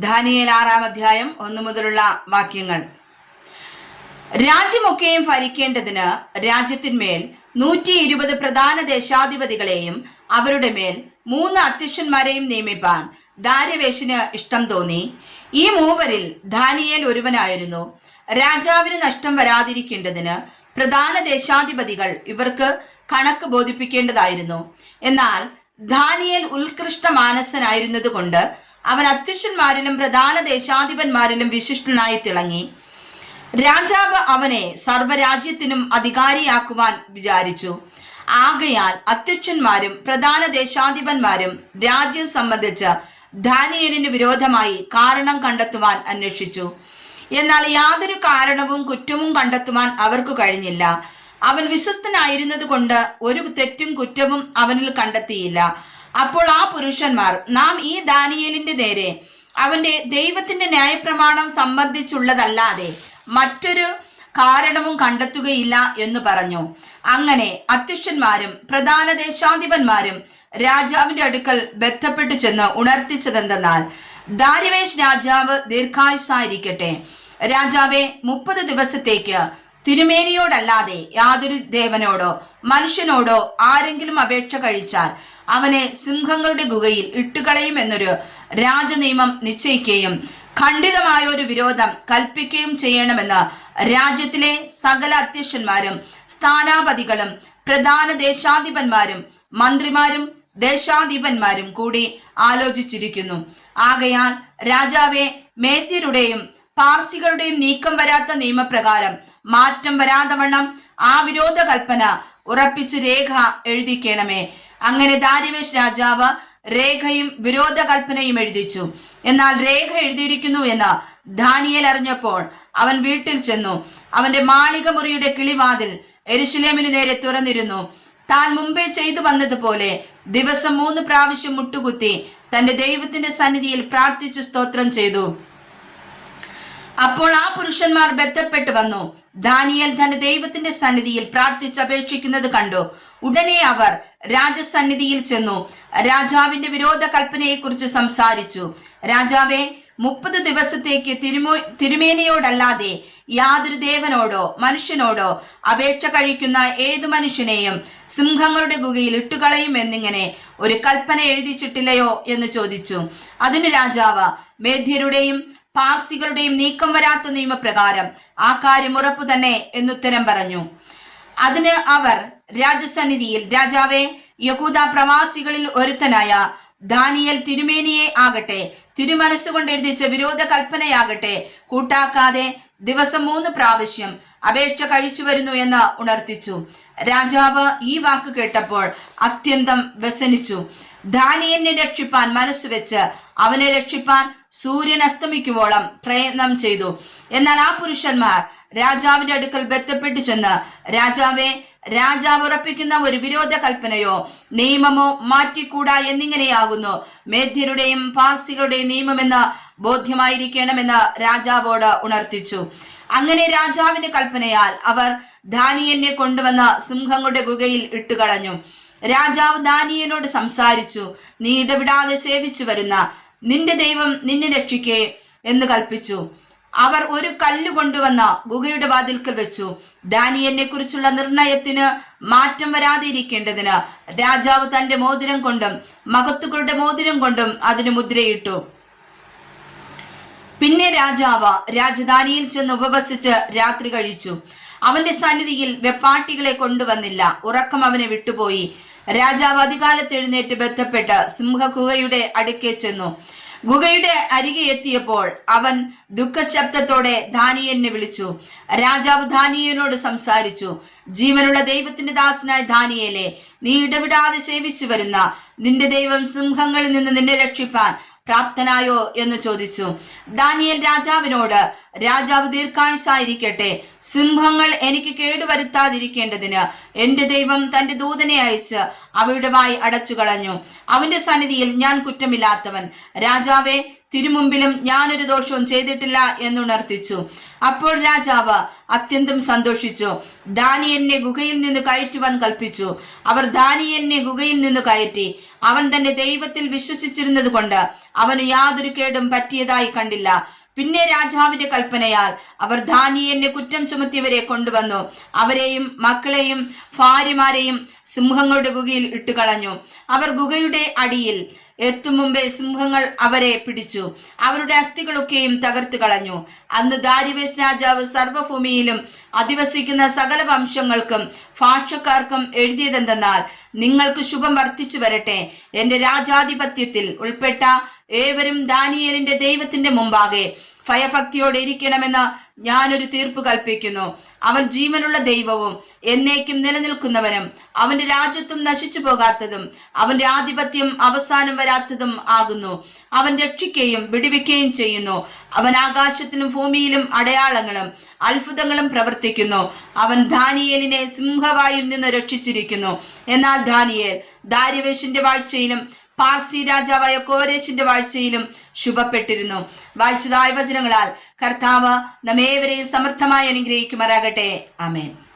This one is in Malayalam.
ദാനിയേൽ 6-ാം അധ്യായം 1 മുതലുള്ള വാക്യങ്ങൾ. രാജ്യമൊക്കെയും ഭരിക്കേണ്ടതിന് രാജ്യത്തിന്മേൽ 120 പ്രധാന ദേശാധിപതികളെയും അവരുടെ മേൽ 3 അധ്യക്ഷന്മാരെയും നിയമിപ്പാൻ ദാര്യാവേശിന് ഇഷ്ടം തോന്നി. ഈ മൂവരിൽ ദാനിയേൽ ഒരുവനായിരുന്നു. രാജാവിന് നഷ്ടം വരാതിരിക്കേണ്ടതിന് പ്രധാന ദേശാധിപതികൾ ഇവർക്ക് കണക്ക് ബോധിപ്പിക്കേണ്ടതായിരുന്നു. എന്നാൽ ദാനിയേൽ ഉത്കൃഷ്ട മാനസനായിരുന്നത് കൊണ്ട് അവൻ അധ്യക്ഷന്മാരിലും പ്രധാന ദേശാധിപന്മാരിലും വിശിഷ്ടനായി തിളങ്ങി. രാജാവ് അവനെ സർവ്വരാജ്യത്തിനും അധികാരിയാക്കുവാൻ വിചാരിച്ചു. ആകയാൽ അധ്യക്ഷന്മാരും പ്രധാന ദേശാധിപന്മാരും രാജ്യം സംബന്ധിച്ച് ദാനിയേലിന് വിരോധമായി കാരണം കണ്ടെത്തുവാൻ അന്വേഷിച്ചു. എന്നാൽ യാതൊരു കാരണവും കുറ്റവും കണ്ടെത്തുവാൻ അവർക്ക് കഴിഞ്ഞില്ല. അവൻ വിശ്വസ്തനായിരുന്നത് കൊണ്ട് ഒരു തെറ്റും കുറ്റവും അവനിൽ കണ്ടെത്തിയില്ല. അപ്പോൾ ആ പുരുഷന്മാർ, നാം ഈ ദാനിയേലിന്റെ നേരെ അവന്റെ ദൈവത്തിന്റെ ന്യായപ്രമാണം സംബന്ധിച്ചുള്ളതല്ലാതെ മറ്റൊരു കാരണവും കണ്ടെത്തുകയില്ല എന്ന് പറഞ്ഞു. അങ്ങനെ അധ്യക്ഷന്മാരും പ്രധാന ദേശാധിപന്മാരും രാജാവിന്റെ അടുക്കൽ ബന്ധപ്പെട്ടു ചെന്ന് ഉണർത്തിച്ചതെന്തെന്നാൽ, ദാര്യാവേശ് രാജാവ് ദീർഘായുസ്സായിരിക്കട്ടെ. രാജാവെ, 30 ദിവസത്തേക്ക് തിരുമേനിയോടല്ലാതെ യാതൊരു ദേവനോടോ മനുഷ്യനോടോ ആരെങ്കിലും അപേക്ഷ കഴിച്ചാൽ അവനെ സിംഹങ്ങളുടെ ഗുഹയിൽ ഇട്ടുകളയും എന്നൊരു രാജനിയമം നിശ്ചയിക്കുകയും ഖണ്ഡിതമായ ഒരു വിരോധം കൽപ്പിക്കുകയും ചെയ്യണമെന്ന് രാജ്യത്തിലെ സകല അധ്യക്ഷന്മാരും സ്ഥാനാപതികളും പ്രധാന ദേശാധിപന്മാരും മന്ത്രിമാരും ദേശാധിപന്മാരും കൂടി ആലോചിച്ചിരിക്കുന്നു. ആകയാൽ രാജാവെ, മേദ്യരുടെയും പാർസികളുടെയും നീക്കം വരാത്ത നിയമപ്രകാരം മാറ്റം വരാതവണ്ണം ആ വിരോധ കൽപ്പന ഉറപ്പിച്ച് രേഖ എഴുതിക്കണമേ. അങ്ങനെ ദാര്യാവേശ് രാജാവ് രേഖയും വിരോധ കൽപ്പനയും എഴുതിച്ചു. എന്നാൽ രേഖ എഴുതിയിരിക്കുന്നു എന്ന് ദാനിയേൽ അറിഞ്ഞപ്പോൾ അവൻ വീട്ടിൽ ചെന്നു. അവന്റെ മാളിക മുറിയുടെ കിളിവാതിൽ യെരൂശലേമിനു നേരെ തുറന്നിരുന്നു. താൻ മുമ്പേ ചെയ്തു വന്നതുപോലെ ദിവസം 3 പ്രാവശ്യം മുട്ടുകുത്തി തന്റെ ദൈവത്തിന്റെ സന്നിധിയിൽ പ്രാർത്ഥിച്ചു സ്തോത്രം ചെയ്തു. അപ്പോൾ ആ പുരുഷന്മാർ ബന്ധപ്പെട്ട് വന്നു. ദാനിയേൽ തന്റെ ദൈവത്തിന്റെ സന്നിധിയിൽ പ്രാർത്ഥിച്ചപേക്ഷിക്കുന്നത് കണ്ടു. ഉടനെ അവർ രാജസന്നിധിയിൽ ചെന്നു രാജാവിന്റെ വിരോധ കൽപ്പനയെക്കുറിച്ച് സംസാരിച്ചു. രാജാവെ, 30 ദിവസത്തേക്ക് തിരുമേനിയോടല്ലാതെ യാതൊരു ദേവനോടോ മനുഷ്യനോടോ അപേക്ഷ കഴിക്കുന്ന ഏതു മനുഷ്യനെയും സിംഹങ്ങളുടെ ഗുഹയിൽ ഇട്ടുകളയും എന്നിങ്ങനെ ഒരു കൽപ്പന എഴുതിച്ചിട്ടില്ലയോ എന്ന് ചോദിച്ചു. അതിന് രാജാവ്, മേദ്യരുടെയും പാർസികളുടെയും നീക്കം വരാത്ത നിയമപ്രകാരം ആ കാര്യം ഉറപ്പു തന്നെ എന്നുത്തരം പറഞ്ഞു. അതിന് അവർ രാജസന്നിധിയിൽ, രാജാവെ, യഹൂദ പ്രവാസികളിൽ ഒരുത്തനായ ദാനിയേൽ തിരുമേനിയെ ആകട്ടെ തിരുമനസ്സുകൊണ്ട് എഴുതിച്ച വിരോധ കൽപ്പനയാകട്ടെ കൂട്ടാക്കാതെ ദിവസം 3 പ്രാവശ്യം അപേക്ഷ കഴിച്ചു വരുന്നു എന്ന് ഉണർത്തിച്ചു. രാജാവ് ഈ വാക്ക് കേട്ടപ്പോൾ അത്യന്തം വ്യസനിച്ചു. ദാനിയേലിനെ രക്ഷിപ്പാൻ മനസ്സുവെച്ച് അവനെ രക്ഷിപ്പാൻ സൂര്യൻ അസ്തമിക്കുവോളം പ്രയത്നം ചെയ്തു. എന്നാൽ ആ പുരുഷന്മാർ രാജാവിന്റെ അടുക്കൽ ബന്ധപ്പെട്ടു ചെന്ന്, രാജാവെ, രാജാവ് ഉറപ്പിക്കുന്ന ഒരു വിരോധ കൽപ്പനയോ നിയമമോ മാറ്റിക്കൂടാ എന്നിങ്ങനെയാകുന്നു മേദ്യരുടെയും പാർസികളുടെയും നിയമമെന്ന് ബോധ്യമായിരിക്കണമെന്ന് രാജാവോട് ഉണർത്തിച്ചു. അങ്ങനെ രാജാവിന്റെ കൽപ്പനയാൽ അവർ ദാനിയേലിനെ കൊണ്ടുവന്ന സിംഹങ്ങളുടെ ഗുഹയിൽ ഇട്ടുകളഞ്ഞു. രാജാവ് ദാനിയേലിനോട് സംസാരിച്ചു. നീ ഇടവിടാതെ സേവിച്ചു വരുന്ന നിന്റെ ദൈവം നിന്നെ രക്ഷിക്കേ എന്ന് കൽപ്പിച്ചു. അവർ ഒരു കല്ല് കൊണ്ടുവന്ന ഗുഹയുടെ വാതിൽക്കൽ വെച്ചു. ദാനിയേലിനെ കുറിച്ചുള്ള നിർണയത്തിന് മാറ്റം വരാതിരിക്കേണ്ടതിന് രാജാവ് തന്റെ മോതിരം കൊണ്ടും മഹത്തുക്കളുടെ മോതിരം കൊണ്ടും അതിന് മുദ്രയിട്ടു. പിന്നെ രാജാവ് രാജധാനിയിൽ ചെന്ന് ഉപവസിച്ച് രാത്രി കഴിച്ചു. അവന്റെ സന്നിധിയിൽ വെപ്പാട്ടികളെ കൊണ്ടുവന്നില്ല. ഉറക്കം അവനെ വിട്ടുപോയി. രാജാവ് അതികാലത്ത് എഴുന്നേറ്റ് ബന്ധപ്പെട്ട് സിംഹഗുഹയുടെ അടുക്കെ ചെന്നു. ഗുഹയുടെ അരികെ എത്തിയപ്പോൾ അവൻ ദുഃഖശബ്ദത്തോടെ ദാനിയേലിനെ വിളിച്ചു. രാജാവ് ദാനിയേലിനോട് സംസാരിച്ചു. ജീവനുള്ള ദൈവത്തിന്റെ ദാസനായ ദാനിയേലേ, നീ ഇടവിടാതെ സേവിച്ചു വരുന്ന നിന്റെ ദൈവം സിംഹങ്ങളിൽ നിന്ന് നിന്നെ രക്ഷിപ്പാൻ പ്രാപ്തനായോ എന്ന് ചോദിച്ചു. ദാനിയേൽ രാജാവിനോട്, രാജാവ് ദീർഘായുസ്സായിരിക്കട്ടെ. സിംഹങ്ങൾ എനിക്ക് കേടുവരുത്താതിരിക്കേണ്ടതിന് എന്റെ ദൈവം തന്റെ ദൂതനെ അയച്ച് അവയുടെ വായ് അടച്ചു കളഞ്ഞു. അവന്റെ സന്നിധിയിൽ ഞാൻ കുറ്റമില്ലാത്തവൻ. രാജാവെ, തിരുമുമ്പിലും ഞാനൊരു ദോഷവും ചെയ്തിട്ടില്ല എന്നുണർത്തിച്ചു. അപ്പോൾ രാജാവ് അത്യന്തം സന്തോഷിച്ചു. ദാനിയേലിനെ ഗുഹയിൽ നിന്ന് കയറ്റുവാൻ കൽപ്പിച്ചു. അവർ ദാനിയേലിനെ ഗുഹയിൽ നിന്ന് കയറ്റി അവൻ തന്റെ ദൈവത്തിൽ വിശ്വസിച്ചിരുന്നത് കൊണ്ട് അവന് യാതൊരു കേടും പറ്റിയതായി കണ്ടില്ല. പിന്നെ രാജാവിന്റെ കൽപ്പനയാൽ അവർ ദാനിയേലിനെ കുറ്റം ചുമത്തിയവരെ കൊണ്ടുവന്നു. അവരെയും മക്കളെയും ഭാര്യമാരെയും സിംഹങ്ങളുടെ ഗുഹയിൽ ഇട്ടുകളഞ്ഞു. അവർ ഗുഹയുടെ അടിയിൽ എത്തും മുമ്പേ സിംഹങ്ങൾ അവരെ പിടിച്ചു, അവരുടെ അസ്ഥികളൊക്കെയും തകർത്തു കളഞ്ഞു. അന്ന് ദാരിവേശ് രാജാവ് സർവ്വഭൂമിയിലും അധിവസിക്കുന്ന സകല വംശങ്ങൾക്കും ഭാഷക്കാർക്കും എഴുതിയതെന്തെന്നാൽ, നിങ്ങൾക്ക് ശുഭം വർദ്ധിച്ചു വരട്ടെ. എന്റെ രാജാധിപത്യത്തിൽ ഉൾപ്പെട്ട ഏവരും ദാനിയേലിന്റെ ദൈവത്തിന്റെ മുമ്പാകെ ഭയഭക്തിയോടെ ഇരിക്കണമെന്ന് ഞാനൊരു തീർപ്പ് കൽപ്പിക്കുന്നു. അവൻ ജീവനുള്ള ദൈവവും എന്നേക്കും നിലനിൽക്കുന്നവനും അവന്റെ രാജ്യത്വം നശിച്ചു പോകാത്തതും അവന്റെ ആധിപത്യം അവസാനം വരാത്തതും ആകുന്നു. അവൻ രക്ഷിക്കുകയും വിടുവിക്കുകയും ചെയ്യുന്നു. അവൻ ആകാശത്തിലും ഭൂമിയിലും അടയാളങ്ങളും അത്ഭുതങ്ങളും പ്രവർത്തിക്കുന്നു. അവൻ ദാനിയേലിനെ സിംഹവായിൽ നിന്ന് രക്ഷിച്ചിരിക്കുന്നു. എന്നാൽ ദാനിയേൽ ദാരിവേശിന്റെ വാഴ്ചയിലും പാർസി രാജാവായ കോരേശിന്റെ വാഴ്ചയിലും ശുഭപ്പെട്ടിരുന്നു. വായിച്ചതായ വചനങ്ങളാൽ കർത്താവ് നമ്മേവരെയും സമർത്ഥമായി അനുഗ്രഹിക്കുമാറാകട്ടെ. ആമേൻ.